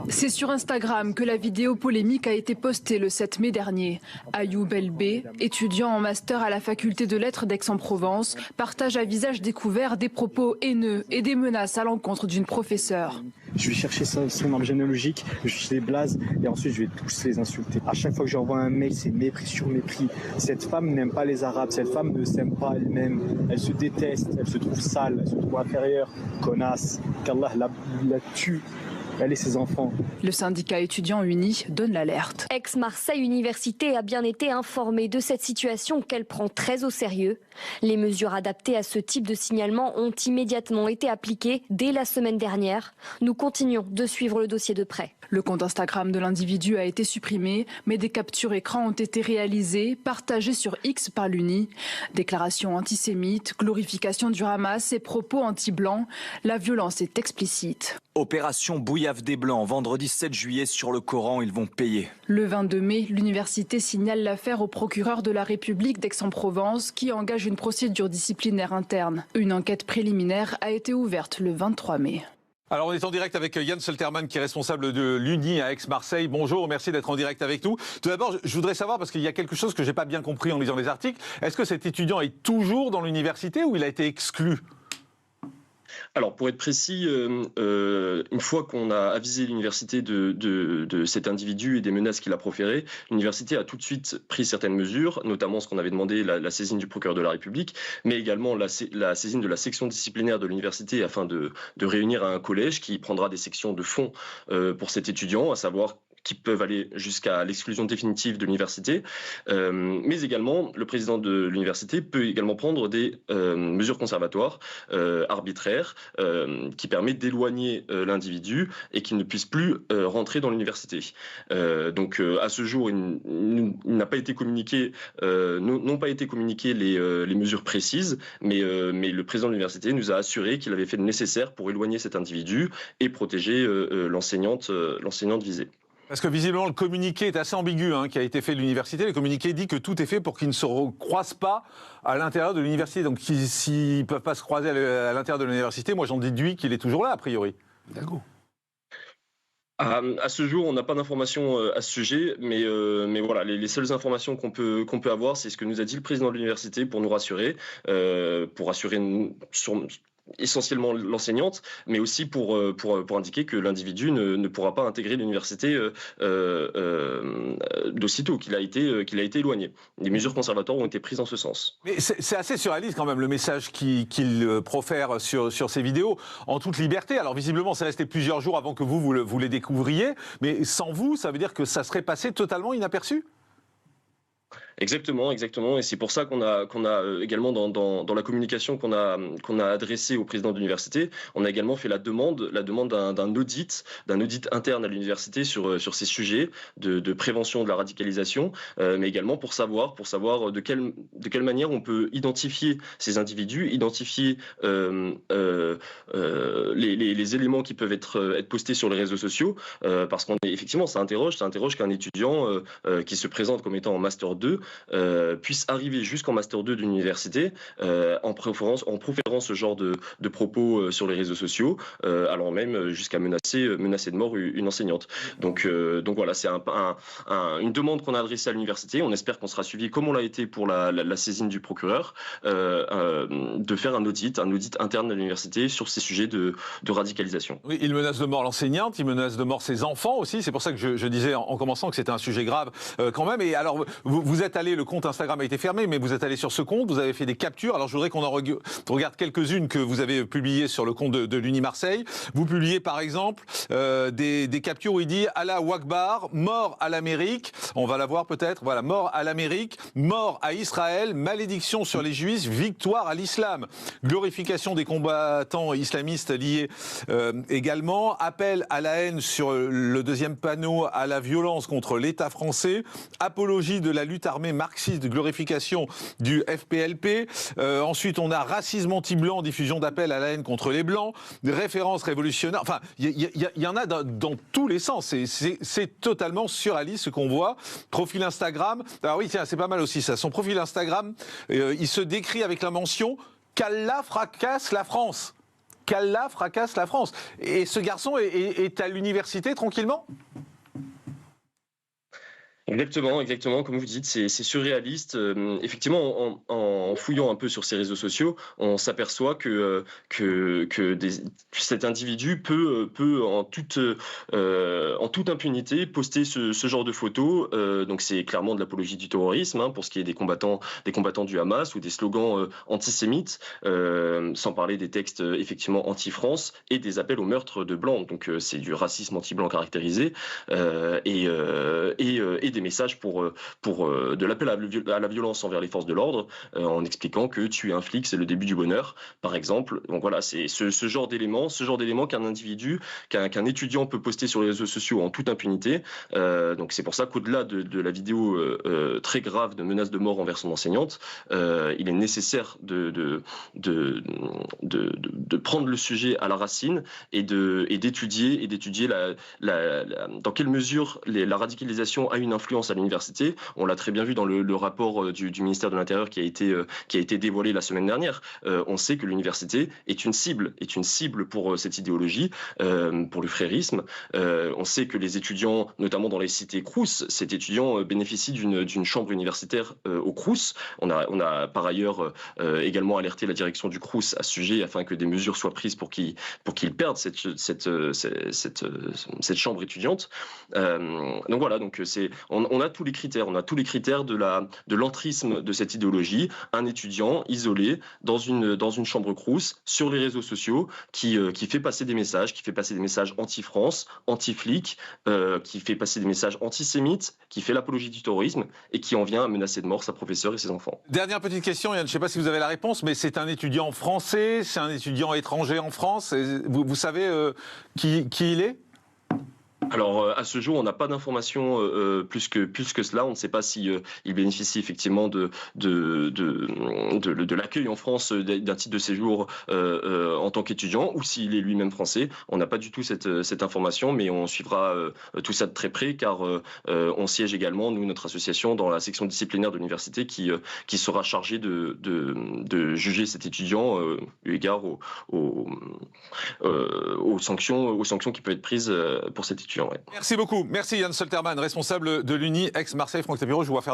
C'est sur Instagram que la vidéo polémique a été postée le 7 mai dernier. Ayoub Elbé, étudiant en master à la faculté de lettres d'Aix-en-Provence, partage à visage découvert des propos haineux et des menaces à l'encontre d'une professeure. Je vais chercher son arbre généalogique, je vais chercher les blazes et ensuite je vais tous les insulter. À chaque fois que j'envoie un mail, c'est mépris sur mépris. Cette femme n'aime pas les Arabes, cette femme ne s'aime pas elle-même. Elle se déteste, elle se trouve sale, elle se trouve inférieure, connasse, qu'Allah la tue. Elle et ses enfants. Le syndicat étudiant uni donne l'alerte. Aix-Marseille Université a bien été informée de cette situation qu'elle prend très au sérieux. Les mesures adaptées à ce type de signalement ont immédiatement été appliquées dès la semaine dernière. Nous continuons de suivre le dossier de près. Le compte Instagram de l'individu a été supprimé, mais des captures écran ont été réalisées, partagées sur X par l'Uni. Déclarations antisémites, glorification du Hamas et propos anti-blancs. La violence est explicite. Opération Bouillave des Blancs, vendredi 7 juillet sur le Coran, ils vont payer. Le 22 mai, l'université signale l'affaire au procureur de la République d'Aix-en-Provence qui engage une procédure disciplinaire interne. Une enquête préliminaire a été ouverte le 23 mai. Alors on est en direct avec Yann Selterman qui est responsable de l'Uni à Aix-Marseille. Bonjour, merci d'être en direct avec nous. Tout d'abord, je voudrais savoir, parce qu'il y a quelque chose que j'ai pas bien compris en lisant les articles, est-ce que cet étudiant est toujours dans l'université ou il a été exclu ? Alors, pour être précis, une fois qu'on a avisé l'université de cet individu et des menaces qu'il a proférées, l'université a tout de suite pris certaines mesures, notamment ce qu'on avait demandé, la saisine du procureur de la République, mais également la saisine de la section disciplinaire de l'université afin de réunir un collège qui prendra des sections de fond pour cet étudiant, à savoir qui peuvent aller jusqu'à l'exclusion définitive de l'université, mais également le président de l'université peut également prendre des mesures conservatoires arbitraires qui permettent d'éloigner l'individu et qu'il ne puisse plus rentrer dans l'université. Donc à ce jour, il n'a pas été communiqué, n'ont pas été communiquées les mesures précises, mais le président de l'université nous a assuré qu'il avait fait le nécessaire pour éloigner cet individu et protéger l'enseignante visée. Parce que visiblement le communiqué est assez ambigu qui a été fait de l'université. Le communiqué dit que tout est fait pour qu'ils ne se croisent pas à l'intérieur de l'université. Donc s'ils ne peuvent pas se croiser à l'intérieur de l'université, moi j'en déduis qu'il est toujours là a priori. D'accord. À ce jour, on n'a pas d'informations à ce sujet, mais voilà, les seules informations qu'on peut avoir, c'est ce que nous a dit le président de l'université pour nous rassurer, essentiellement l'enseignante, mais aussi pour indiquer que l'individu ne pourra pas intégrer l'université d'aussitôt qu'il a été éloigné. Des mesures conservatoires ont été prises en ce sens. Mais c'est assez surréaliste quand même le message qu'il profère sur ces vidéos, en toute liberté. Alors visiblement, c'est resté plusieurs jours avant que vous les découvriez, mais sans vous, ça veut dire que ça serait passé totalement inaperçu ? Exactement, et c'est pour ça qu'on a également dans la communication qu'on a adressée au président de l'université, on a également fait la demande d'un audit interne à l'université sur ces sujets de prévention de la radicalisation, mais également pour savoir de quelle manière on peut identifier ces individus, identifier les éléments qui peuvent être postés sur les réseaux sociaux, parce effectivement ça interroge qu'un étudiant qui se présente comme étant en master 2 puisse arriver jusqu'en master 2 de l'université en proférant ce genre de propos sur les réseaux sociaux, allant même jusqu'à menacer de mort une enseignante. Donc voilà, c'est une demande qu'on a adressée à l'université. On espère qu'on sera suivi comme on l'a été pour la saisine du procureur, de faire un audit interne à l'université sur ces sujets de radicalisation. Oui, il menace de mort l'enseignante, il menace de mort ses enfants aussi. C'est pour ça que je disais en commençant que c'était un sujet grave quand même. Et alors, vous êtes allé, le compte Instagram a été fermé, mais vous êtes allé sur ce compte, vous avez fait des captures. Alors je voudrais qu'on en regarde quelques-unes que vous avez publiées sur le compte de l'Uni Marseille. Vous publiez par exemple des captures où il dit Allah Akbar, mort à l'Amérique. On va la voir peut-être. Voilà, mort à l'Amérique, mort à Israël, malédiction sur les Juifs, victoire à l'islam. Glorification des combattants islamistes liés également. Appel à la haine sur le deuxième panneau, à la violence contre l'État français. Apologie de la lutte armée marxiste, de glorification du FPLP. Ensuite, on a racisme anti-blanc, diffusion d'appels à la haine contre les blancs, références révolutionnaires. Enfin, il y en a dans tous les sens. C'est totalement surréaliste ce qu'on voit. Profil Instagram. Alors oui, tiens, c'est pas mal aussi ça. Son profil Instagram, il se décrit avec la mention qu'Allah fracasse la France. qu'Allah fracasse la France. Et ce garçon est à l'université tranquillement ? Exactement, comme vous dites, c'est surréaliste. Effectivement, en fouillant un peu sur ces réseaux sociaux, on s'aperçoit que cet individu peut en toute impunité poster ce genre de photos. Donc c'est clairement de l'apologie du terrorisme, hein, pour ce qui est des combattants du Hamas ou des slogans antisémites, sans parler des textes effectivement anti-France et des appels au meurtre de blancs. Donc c'est du racisme anti-blanc caractérisé et des messages pour de l'appel à la violence envers les forces de l'ordre, en expliquant que tuer un flic c'est le début du bonheur, par exemple. Donc voilà, c'est ce genre d'éléments qu'un individu, qu'un étudiant peut poster sur les réseaux sociaux en toute impunité. Donc c'est pour ça qu'au-delà de la vidéo très grave de menaces de mort envers son enseignante, il est nécessaire de prendre le sujet à la racine et d'étudier dans quelle mesure la radicalisation a une influence à l'université. On l'a très bien vu dans le rapport du ministère de l'Intérieur qui a été dévoilé la semaine dernière. On sait que l'université est une cible pour cette idéologie, pour le frérisme. On sait que les étudiants, notamment dans les cités Crous, ces étudiants bénéficient d'une chambre universitaire au Crous. On a par ailleurs également alerté la direction du Crous à ce sujet afin que des mesures soient prises pour qu'ils perdent cette chambre étudiante. Donc voilà, on a tous les critères de l'entrisme de cette idéologie. Un étudiant isolé dans une chambre Crous sur les réseaux sociaux qui fait passer des messages, anti-France, anti-flics, qui fait passer des messages antisémites, qui fait l'apologie du terrorisme et qui en vient à menacer de mort sa professeure et ses enfants. Dernière petite question, Yann, je ne sais pas si vous avez la réponse, mais c'est un étudiant français, c'est un étudiant étranger en France. Vous savez qui il est ? Alors à ce jour, on n'a pas d'informations plus que cela. On ne sait pas si il bénéficie effectivement de l'accueil en France d'un titre de séjour en tant qu'étudiant ou s'il est lui-même français. On n'a pas du tout cette information, mais on suivra tout ça de très près car on siège également, nous, notre association, dans la section disciplinaire de l'université qui sera chargée de juger cet étudiant eu égard aux sanctions qui peuvent être prises pour cet étudiant. Ouais. Merci beaucoup. Merci Yann Solterman, responsable de l'Uni ex-Marseille. Franck Tapiro, je vous vois faire